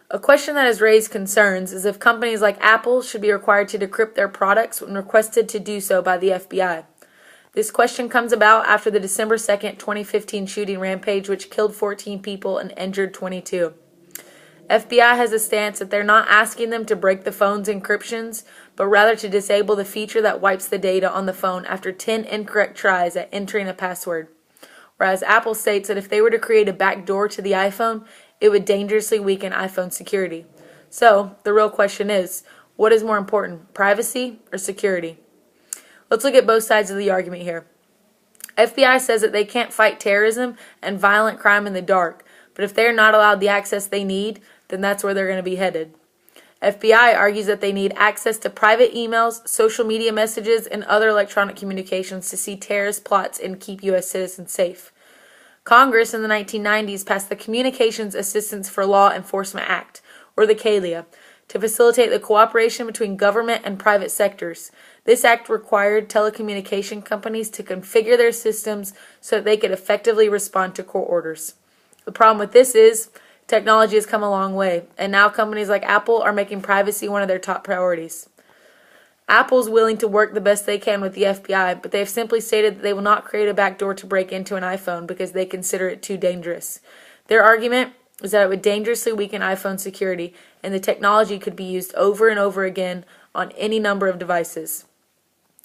A question that has raised concerns is if companies like Apple should be required to decrypt their products when requested to do so by the FBI. This question comes about after the December 2nd, 2015 shooting rampage which killed 14 people and injured 22. FBI has a stance that they're not asking them to break the phone's encryptions, but rather to disable the feature that wipes the data on the phone after 10 incorrect tries at entering a password. Whereas Apple states that if they were to create a backdoor to the iPhone, it would dangerously weaken iPhone security. So, the real question is, what is more important, privacy or security? Let's look at both sides of the argument here. FBI says that they can't fight terrorism and violent crime in the dark, but if they're not allowed the access they need, then that's where they're going to be headed. FBI argues that they need access to private emails, social media messages, and other electronic communications to see terrorist plots and keep U.S. citizens safe. Congress in the 1990s passed the Communications Assistance for Law Enforcement Act, or the CALIA, to facilitate the cooperation between government and private sectors. This act required telecommunication companies to configure their systems so that they could effectively respond to court orders. The problem with this is technology has come a long way, and now companies like Apple are making privacy one of their top priorities. Apple's willing to work the best they can with the FBI, but they have simply stated that they will not create a backdoor to break into an iPhone because they consider it too dangerous. Their argument is that it would dangerously weaken iPhone security, and the technology could be used over and over again on any number of devices.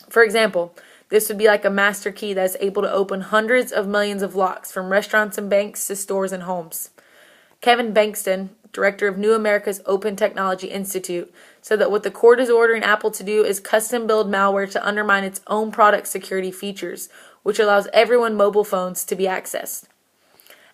For example, this would be like a master key that is able to open hundreds of millions of locks from restaurants and banks to stores and homes. Kevin Bankston, director of New America's Open Technology Institute, said that what the court is ordering Apple to do is custom-build malware to undermine its own product security features, which allows everyone's mobile phones to be accessed.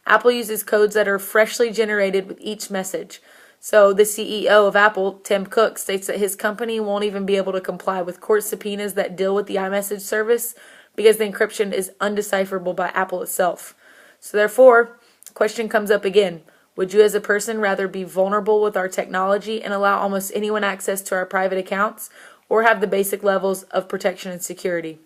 Apple uses codes that are freshly generated with each message. So the CEO of Apple, Tim Cook, states that his company won't even be able to comply with court subpoenas that deal with the iMessage service because the encryption is undecipherable by Apple itself. So therefore, the question comes up again. Would you as a person rather be vulnerable with our technology and allow almost anyone access to our private accounts, or have the basic levels of protection and security?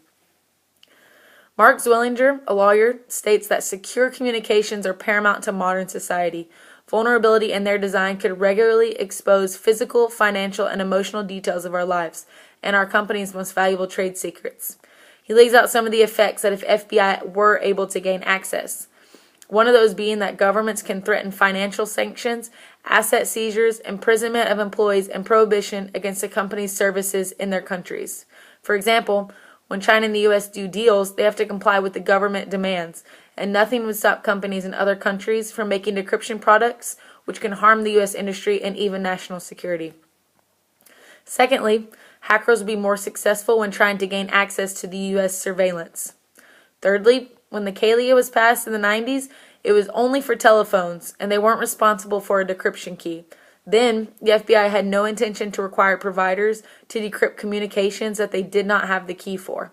Mark Zwillinger, a lawyer, states that secure communications are paramount to modern society. Vulnerability in their design could regularly expose physical, financial, and emotional details of our lives and our company's most valuable trade secrets. He lays out some of the effects that if FBI were able to gain access. One of those being that governments can threaten financial sanctions, asset seizures, imprisonment of employees, and prohibition against a company's services in their countries. For example, when China and the U.S. do deals, they have to comply with the government demands, and nothing would stop companies in other countries from making decryption products which can harm the U.S. industry and even national security. Secondly, hackers will be more successful when trying to gain access to the U.S. surveillance. Thirdly, when the CALIA was passed in the 90s, it was only for telephones, and they weren't responsible for a decryption key. Then, the FBI had no intention to require providers to decrypt communications that they did not have the key for.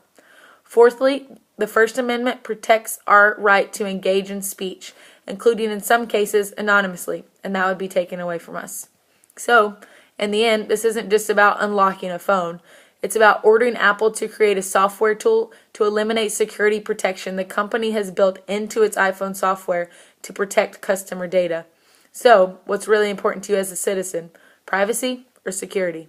Fourthly, the First Amendment protects our right to engage in speech, including in some cases anonymously, and that would be taken away from us. So, in the end, this isn't just about unlocking a phone. It's about ordering Apple to create a software tool to eliminate security protection the company has built into its iPhone software to protect customer data. So, what's really important to you as a citizen? Privacy or security?